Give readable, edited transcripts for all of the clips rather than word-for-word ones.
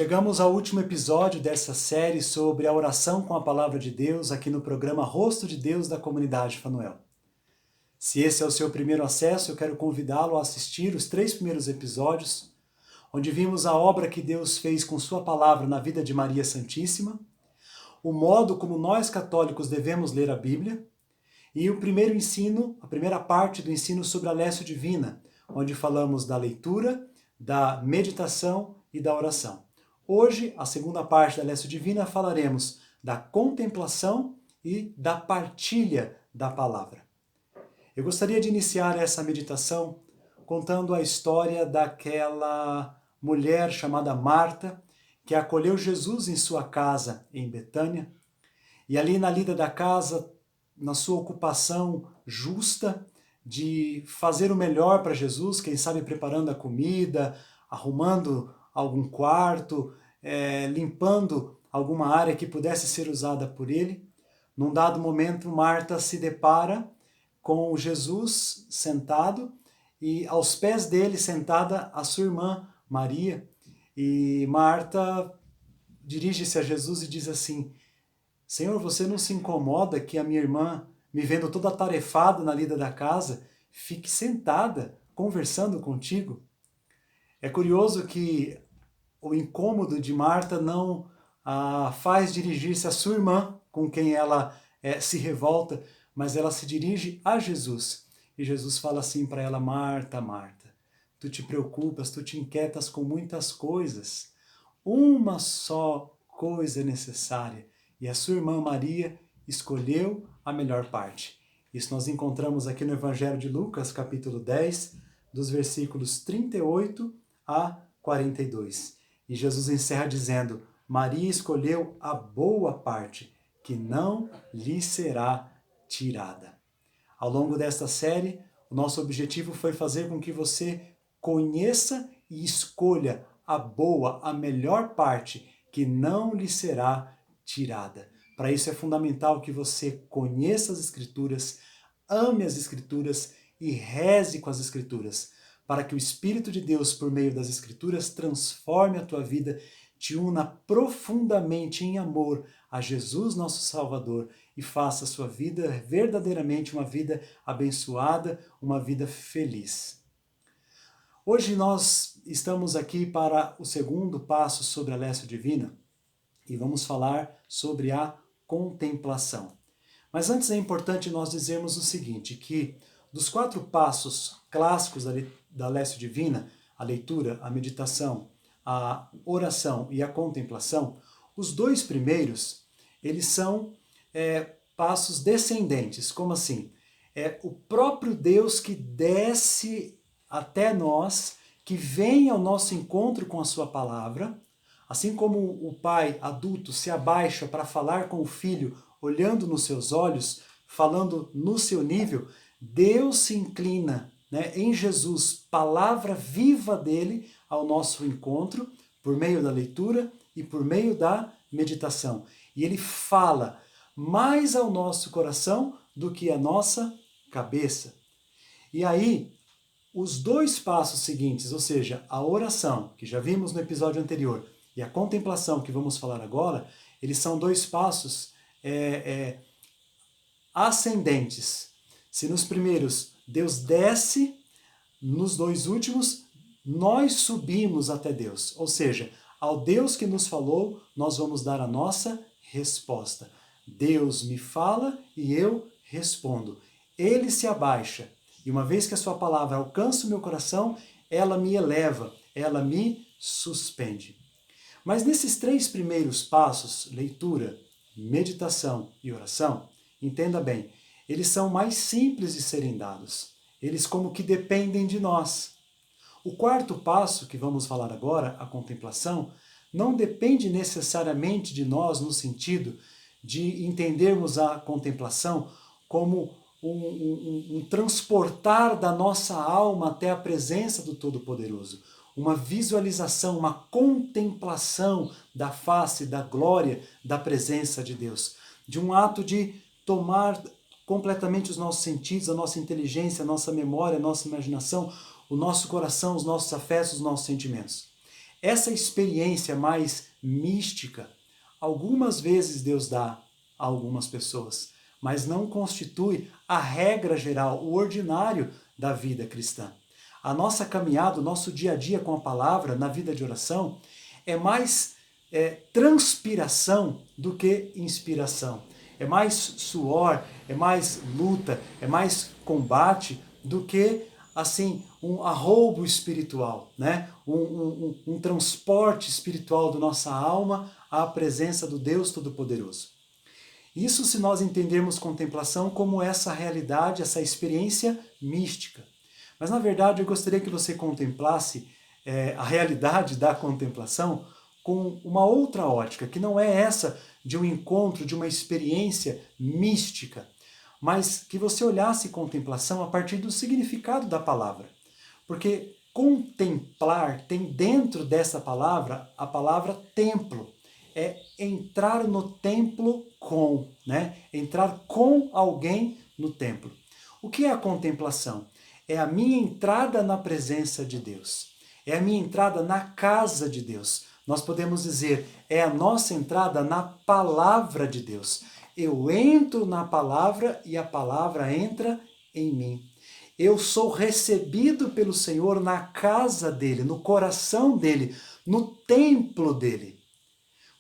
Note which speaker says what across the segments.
Speaker 1: Chegamos ao último episódio dessa série sobre a oração com a Palavra de Deus aqui no programa Rosto de Deus da Comunidade Fanuel. Se esse é o seu primeiro acesso, eu quero convidá-lo a assistir os 3 primeiros episódios, onde vimos a obra que Deus fez com sua palavra na vida de Maria Santíssima, o modo como nós católicos devemos ler a Bíblia, e o primeiro ensino, a primeira parte do ensino sobre a Lécio Divina, onde falamos da leitura, da meditação e da oração. Hoje, a segunda parte da Lécio Divina, falaremos da contemplação e da partilha da palavra. Eu gostaria de iniciar essa meditação contando a história daquela mulher chamada Marta, que acolheu Jesus em sua casa em Betânia, e ali na lida da casa, na sua ocupação justa de fazer o melhor para Jesus, quem sabe preparando a comida, arrumando algum quarto, limpando alguma área que pudesse ser usada por ele. Num dado momento, Marta se depara com Jesus sentado e aos pés dele sentada a sua irmã Maria. E Marta dirige-se a Jesus e diz assim: Senhor, você não se incomoda que a minha irmã, me vendo toda atarefada na lida da casa, fique sentada conversando contigo? É curioso que o incômodo de Marta não a faz dirigir-se à sua irmã, com quem ela se revolta, mas ela se dirige a Jesus. E Jesus fala assim para ela: Marta, Marta, tu te preocupas, tu te inquietas com muitas coisas. Uma só coisa é necessária, e a sua irmã Maria escolheu a melhor parte. Isso nós encontramos aqui no Evangelho de Lucas, capítulo 10, dos versículos 38 a 42. E Jesus encerra dizendo: Maria escolheu a boa parte, que não lhe será tirada. Ao longo desta série, o nosso objetivo foi fazer com que você conheça e escolha a boa, a melhor parte, que não lhe será tirada. Para isso é fundamental que você conheça as Escrituras, ame as Escrituras e reze com as Escrituras, para que o Espírito de Deus, por meio das Escrituras, transforme a tua vida, te una profundamente em amor a Jesus, nosso Salvador, e faça a sua vida verdadeiramente uma vida abençoada, uma vida feliz. Hoje nós estamos aqui para o segundo passo sobre a Lécio Divina e vamos falar sobre a contemplação. Mas antes é importante nós dizermos o seguinte, que dos 4 passos clássicos da Lécio Divina, a leitura, a meditação, a oração e a contemplação, os 2 primeiros, eles são passos descendentes. Como assim? É o próprio Deus que desce até nós, que vem ao nosso encontro com a sua palavra, assim como o pai adulto se abaixa para falar com o filho, olhando nos seus olhos, falando no seu nível, Deus se inclina, em Jesus, palavra viva dele, ao nosso encontro, por meio da leitura e por meio da meditação. E ele fala mais ao nosso coração do que à nossa cabeça. E aí, os 2 passos seguintes, ou seja, a oração, que já vimos no episódio anterior, e a contemplação, que vamos falar agora, eles são 2 passos ascendentes. Se nos primeiros Deus desce, nos 2 últimos nós subimos até Deus. Ou seja, ao Deus que nos falou, nós vamos dar a nossa resposta. Deus me fala e eu respondo. Ele se abaixa. E uma vez que a sua palavra alcança o meu coração, ela me eleva, ela me suspende. Mas nesses 3 primeiros passos, leitura, meditação e oração, entenda bem, eles são mais simples de serem dados. Eles como que dependem de nós. O 4º passo, que vamos falar agora, a contemplação, não depende necessariamente de nós no sentido de entendermos a contemplação como um transportar da nossa alma até a presença do Todo-Poderoso. Uma visualização, uma contemplação da face, da glória, da presença de Deus. De um ato de tomar completamente os nossos sentidos, a nossa inteligência, a nossa memória, a nossa imaginação, o nosso coração, os nossos afetos, os nossos sentimentos. Essa experiência mais mística, algumas vezes Deus dá a algumas pessoas, mas não constitui a regra geral, o ordinário da vida cristã. A nossa caminhada, o nosso dia a dia com a palavra, na vida de oração, é mais transpiração do que inspiração. É mais suor, é mais luta, é mais combate do que assim um arroubo espiritual, né? um transporte espiritual da nossa alma à presença do Deus Todo-Poderoso. Isso se nós entendermos contemplação como essa realidade, essa experiência mística. Mas na verdade eu gostaria que você contemplasse a realidade da contemplação com uma outra ótica, que não é essa de um encontro, de uma experiência mística, mas que você olhasse contemplação a partir do significado da palavra. Porque contemplar tem dentro dessa palavra a palavra templo. É entrar no templo com, né? Entrar com alguém no templo. O que é a contemplação? É a minha entrada na presença de Deus. É a minha entrada na casa de Deus. Nós podemos dizer, é a nossa entrada na palavra de Deus. Eu entro na palavra e a palavra entra em mim. Eu sou recebido pelo Senhor na casa dele, no coração dele, no templo dele.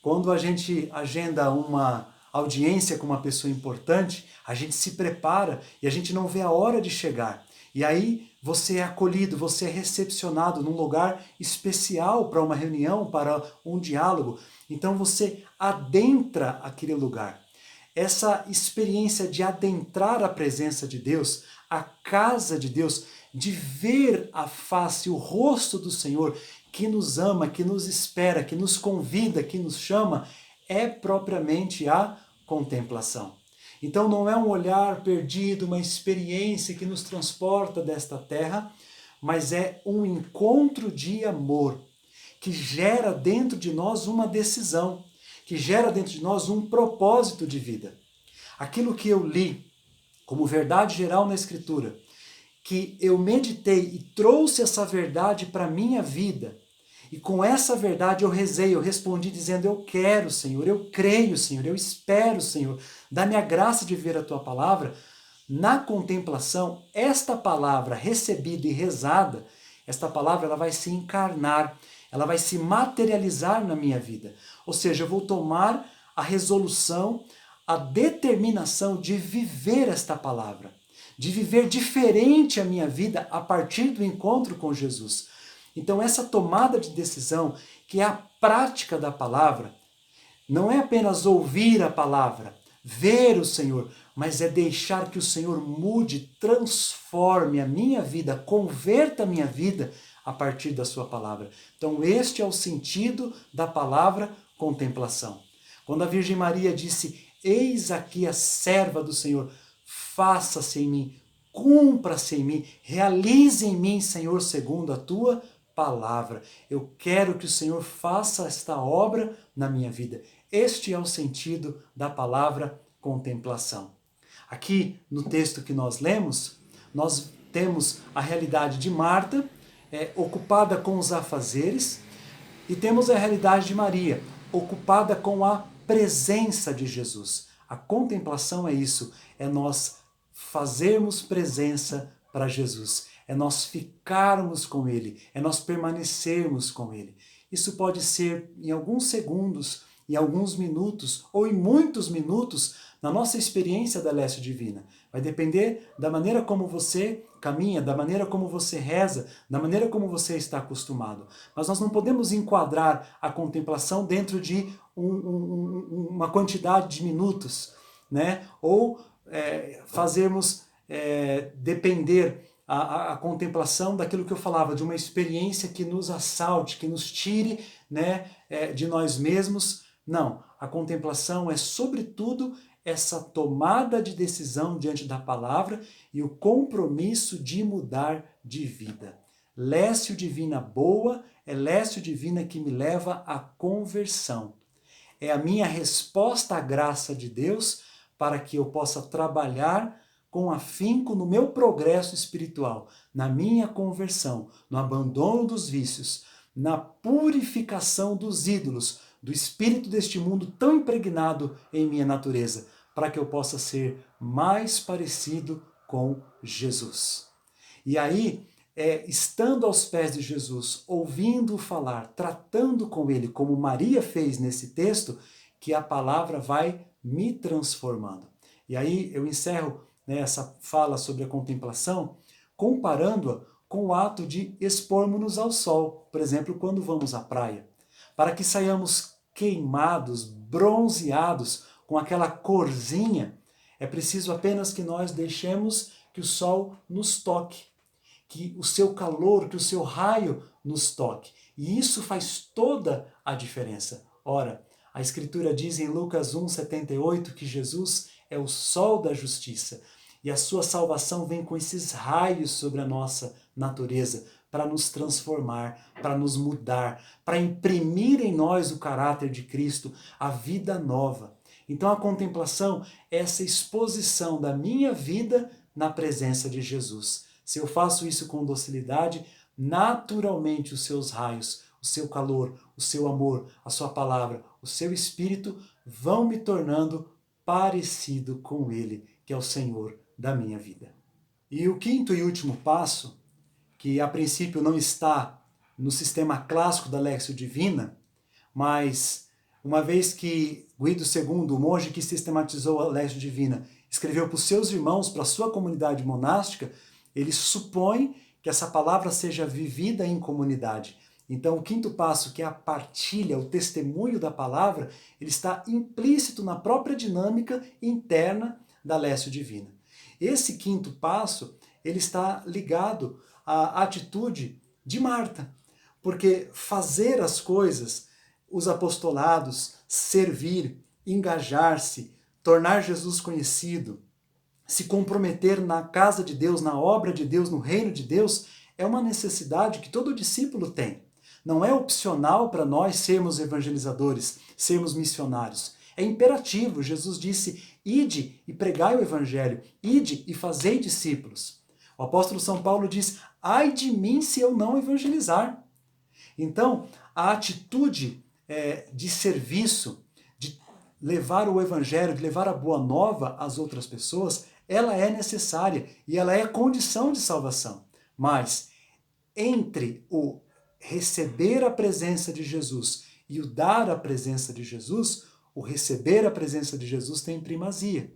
Speaker 1: Quando a gente agenda uma audiência com uma pessoa importante, a gente se prepara e a gente não vê a hora de chegar. E aí você é acolhido, você é recepcionado num lugar especial para uma reunião, para um diálogo. Então você adentra aquele lugar. Essa experiência de adentrar a presença de Deus, a casa de Deus, de ver a face, o rosto do Senhor, que nos ama, que nos espera, que nos convida, que nos chama, é propriamente a contemplação. Então não é um olhar perdido, uma experiência que nos transporta desta terra, mas é um encontro de amor, que gera dentro de nós uma decisão, que gera dentro de nós um propósito de vida. Aquilo que eu li como verdade geral na Escritura, que eu meditei e trouxe essa verdade para a minha vida, e com essa verdade eu rezei, eu respondi dizendo, eu quero, Senhor, eu creio, Senhor, eu espero, Senhor, dá-me a graça de ver a Tua palavra. Na contemplação, esta palavra recebida e rezada, esta palavra ela vai se encarnar, ela vai se materializar na minha vida. Ou seja, eu vou tomar a resolução, a determinação de viver esta palavra, de viver diferente a minha vida a partir do encontro com Jesus. Então essa tomada de decisão, que é a prática da palavra, não é apenas ouvir a palavra, ver o Senhor, mas é deixar que o Senhor mude, transforme a minha vida, converta a minha vida a partir da sua palavra. Então este é o sentido da palavra contemplação. Quando a Virgem Maria disse, eis aqui a serva do Senhor, faça-se em mim, cumpra-se em mim, realize em mim, Senhor, segundo a tua palavra. Eu quero que o Senhor faça esta obra na minha vida. Este é o sentido da palavra contemplação. Aqui no texto que nós lemos, nós temos a realidade de Marta, ocupada com os afazeres, e temos a realidade de Maria, ocupada com a presença de Jesus. A contemplação é isso, é nós fazermos presença para Jesus, é nós ficarmos com Ele, é nós permanecermos com Ele. Isso pode ser em alguns segundos, em alguns minutos ou em muitos minutos na nossa experiência da Lécio Divina. Vai depender da maneira como você caminha, da maneira como você reza, da maneira como você está acostumado. Mas nós não podemos enquadrar a contemplação dentro de uma quantidade de minutos, né? Ou fazermos depender a contemplação daquilo que eu falava, de uma experiência que nos assalte, que nos tire, né, de nós mesmos. Não, a contemplação é sobretudo essa tomada de decisão diante da palavra e o compromisso de mudar de vida. Lécio Divina boa é Lécio Divina que me leva à conversão. É a minha resposta à graça de Deus para que eu possa trabalhar com afinco no meu progresso espiritual, na minha conversão, no abandono dos vícios, na purificação dos ídolos, do espírito deste mundo tão impregnado em minha natureza, para que eu possa ser mais parecido com Jesus. E aí, estando aos pés de Jesus, ouvindo-o falar, tratando com ele, como Maria fez nesse texto, que a palavra vai me transformando. E aí eu encerro, né, essa fala sobre a contemplação, comparando-a com o ato de expormos-nos ao sol, por exemplo, quando vamos à praia, para que saiamos queimados, bronzeados, com aquela corzinha, é preciso apenas que nós deixemos que o sol nos toque, que o seu calor, que o seu raio nos toque. E isso faz toda a diferença. Ora, a Escritura diz em Lucas 1,78 que Jesus é o sol da justiça e a sua salvação vem com esses raios sobre a nossa natureza para nos transformar, para nos mudar, para imprimir em nós o caráter de Cristo, a vida nova. Então a contemplação é essa exposição da minha vida na presença de Jesus. Se eu faço isso com docilidade, naturalmente os seus raios, o seu calor, o seu amor, a sua palavra, o seu espírito vão me tornando parecido com Ele, que é o Senhor da minha vida. E o quinto e último passo, que a princípio não está no sistema clássico da Léxio Divina, mas uma vez que Guido II, o monge que sistematizou a Léxio Divina, escreveu para os seus irmãos, para a sua comunidade monástica, ele supõe que essa palavra seja vivida em comunidade. Então, o quinto passo, que é a partilha, o testemunho da palavra, ele está implícito na própria dinâmica interna da Léxio Divina. Esse quinto passo, ele está ligado à atitude de Marta, porque fazer as coisas, os apostolados, servir, engajar-se, tornar Jesus conhecido, se comprometer na casa de Deus, na obra de Deus, no reino de Deus, é uma necessidade que todo discípulo tem. Não é opcional para nós sermos evangelizadores, sermos missionários. É imperativo. Jesus disse, ide e pregai o evangelho, ide e fazei discípulos. O apóstolo São Paulo diz, ai de mim se eu não evangelizar. Então, a atitude de serviço, de levar o evangelho, de levar a boa nova às outras pessoas, ela é necessária e ela é condição de salvação. Mas entre o receber a presença de Jesus e o dar a presença de Jesus, o receber a presença de Jesus tem primazia.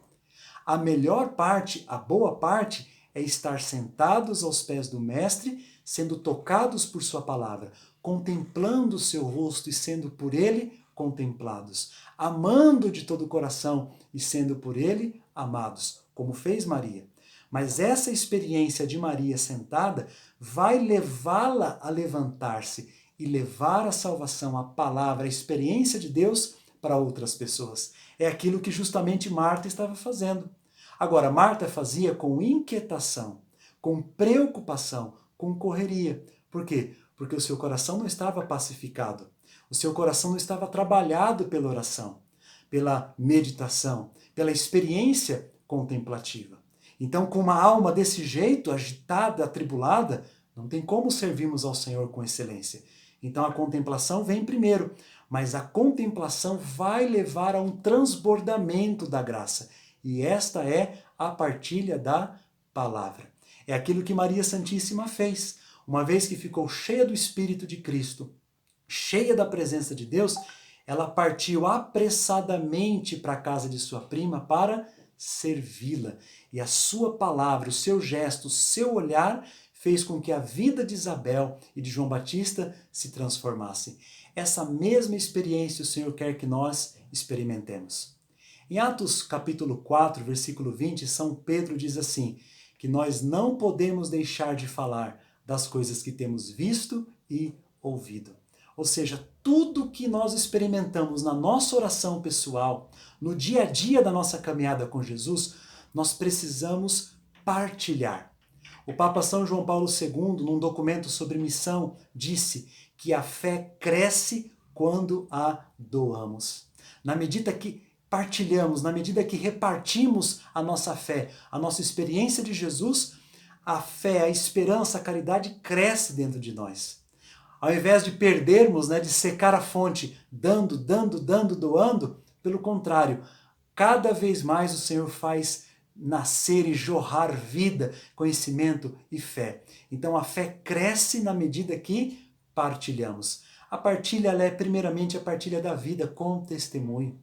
Speaker 1: A melhor parte, a boa parte, é estar sentados aos pés do Mestre, sendo tocados por sua palavra, contemplando o seu rosto e sendo por ele contemplados, amando de todo o coração e sendo por ele amados, como fez Maria. Mas essa experiência de Maria sentada vai levá-la a levantar-se e levar a salvação, a palavra, a experiência de Deus para outras pessoas. É aquilo que justamente Marta estava fazendo. Agora, Marta fazia com inquietação, com preocupação, com correria. Por quê? Porque o seu coração não estava pacificado. O seu coração não estava trabalhado pela oração, pela meditação, pela experiência contemplativa. Então, com uma alma desse jeito, agitada, atribulada, não tem como servirmos ao Senhor com excelência. Então a contemplação vem primeiro, mas a contemplação vai levar a um transbordamento da graça. E esta é a partilha da palavra. É aquilo que Maria Santíssima fez. Uma vez que ficou cheia do Espírito de Cristo, cheia da presença de Deus, ela partiu apressadamente para a casa de sua prima para servi-la. E a sua palavra, o seu gesto, o seu olhar fez com que a vida de Isabel e de João Batista se transformasse. Essa mesma experiência o Senhor quer que nós experimentemos. Em Atos capítulo 4, versículo 20, São Pedro diz assim, que nós não podemos deixar de falar das coisas que temos visto e ouvido. Ou seja, tudo que nós experimentamos na nossa oração pessoal, no dia a dia da nossa caminhada com Jesus, nós precisamos partilhar. O Papa São João Paulo II, num documento sobre missão, disse que a fé cresce quando a doamos. Na medida que partilhamos, na medida que repartimos a nossa fé, a nossa experiência de Jesus, a fé, a esperança, a caridade cresce dentro de nós. Ao invés de perdermos, de secar a fonte, dando, doando, pelo contrário, cada vez mais o Senhor faz nascer e jorrar vida, conhecimento e fé. Então a fé cresce na medida que partilhamos. A partilha é primeiramente a partilha da vida com testemunho,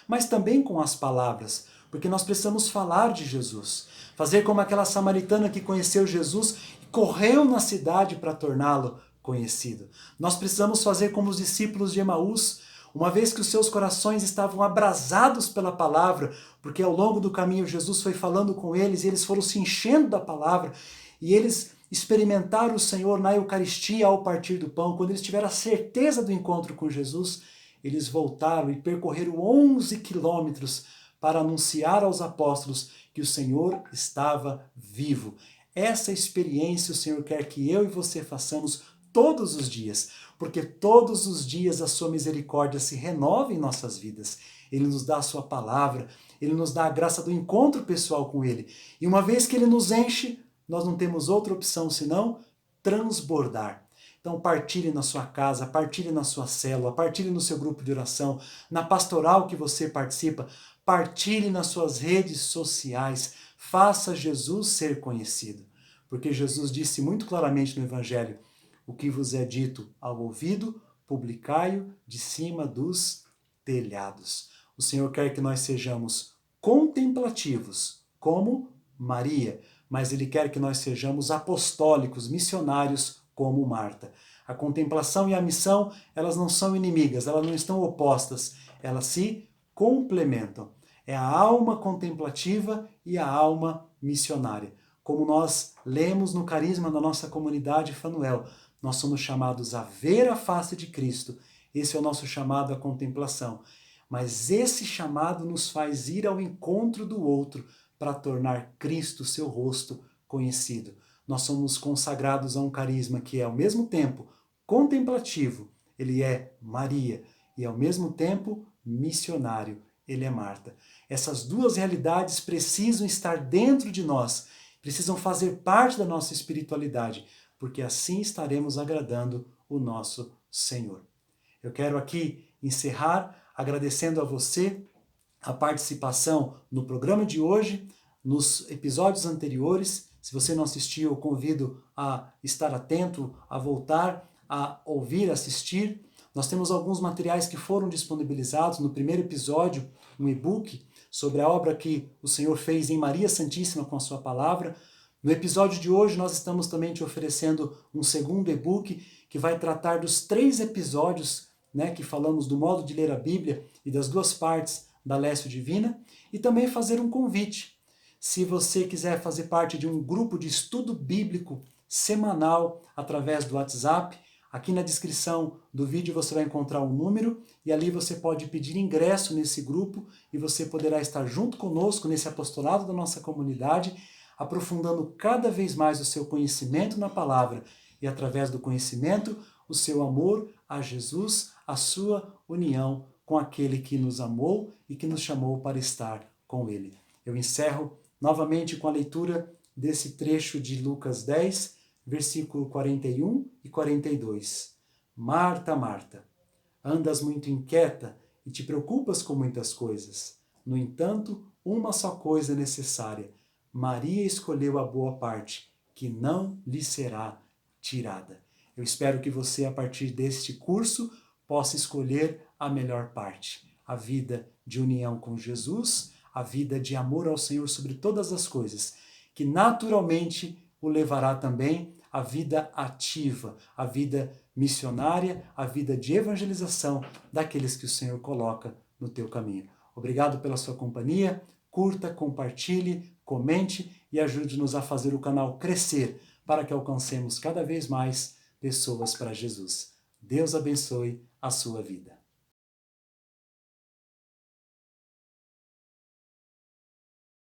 Speaker 1: mas também com as palavras, porque nós precisamos falar de Jesus, fazer como aquela samaritana que conheceu Jesus e correu na cidade para torná-lo conhecido. Nós precisamos fazer como os discípulos de Emaús, uma vez que os seus corações estavam abrasados pela palavra, porque ao longo do caminho Jesus foi falando com eles e eles foram se enchendo da palavra e eles experimentaram o Senhor na Eucaristia ao partir do pão. Quando eles tiveram a certeza do encontro com Jesus, eles voltaram e percorreram 11 quilômetros para anunciar aos apóstolos que o Senhor estava vivo. Essa experiência o Senhor quer que eu e você façamos todos os dias, porque todos os dias a sua misericórdia se renova em nossas vidas. Ele nos dá a sua palavra, ele nos dá a graça do encontro pessoal com ele. E uma vez que ele nos enche, nós não temos outra opção senão transbordar. Então partilhe na sua casa, partilhe na sua célula, partilhe no seu grupo de oração, na pastoral que você participa, partilhe nas suas redes sociais, faça Jesus ser conhecido. Porque Jesus disse muito claramente no Evangelho: o que vos é dito ao ouvido, publicai-o de cima dos telhados. O Senhor quer que nós sejamos contemplativos, como Maria, mas Ele quer que nós sejamos apostólicos, missionários, como Marta. A contemplação e a missão, elas não são inimigas, elas não estão opostas, elas se complementam. É a alma contemplativa e a alma missionária. Como nós lemos no carisma da nossa comunidade Fanuel, nós somos chamados a ver a face de Cristo. Esse é o nosso chamado à contemplação. Mas esse chamado nos faz ir ao encontro do outro para tornar Cristo, seu rosto, conhecido. Nós somos consagrados a um carisma que é ao mesmo tempo contemplativo, ele é Maria, e ao mesmo tempo missionário, ele é Marta. Essas duas realidades precisam estar dentro de nós, precisam fazer parte da nossa espiritualidade, porque assim estaremos agradando o nosso Senhor. Eu quero aqui encerrar agradecendo a você a participação no programa de hoje, nos episódios anteriores. Se você não assistiu, eu convido a estar atento, a voltar, a ouvir, assistir. Nós temos alguns materiais que foram disponibilizados no primeiro episódio, um e-book, sobre a obra que o Senhor fez em Maria Santíssima com a sua palavra. No episódio de hoje, nós estamos também te oferecendo um segundo e-book que vai tratar dos 3 episódios, que falamos do modo de ler a Bíblia e das 2 partes da Lécio Divina, e também fazer um convite. Se você quiser fazer parte de um grupo de estudo bíblico semanal através do WhatsApp, aqui na descrição do vídeo você vai encontrar um número e ali você pode pedir ingresso nesse grupo e você poderá estar junto conosco nesse apostolado da nossa comunidade, aprofundando cada vez mais o seu conhecimento na palavra e, através do conhecimento, o seu amor a Jesus, a sua união com aquele que nos amou e que nos chamou para estar com ele. Eu encerro novamente com a leitura desse trecho de Lucas 10, versículo 41 e 42. Marta, Marta, andas muito inquieta e te preocupas com muitas coisas. No entanto, uma só coisa é necessária. Maria escolheu a boa parte, que não lhe será tirada. Eu espero que você, a partir deste curso, possa escolher a melhor parte, a vida de união com Jesus, a vida de amor ao Senhor sobre todas as coisas, que naturalmente o levará também à vida ativa, à vida missionária, à vida de evangelização daqueles que o Senhor coloca no teu caminho. Obrigado pela sua companhia, curta, compartilhe, comente e ajude-nos a fazer o canal crescer para que alcancemos cada vez mais pessoas para Jesus. Deus abençoe a sua vida.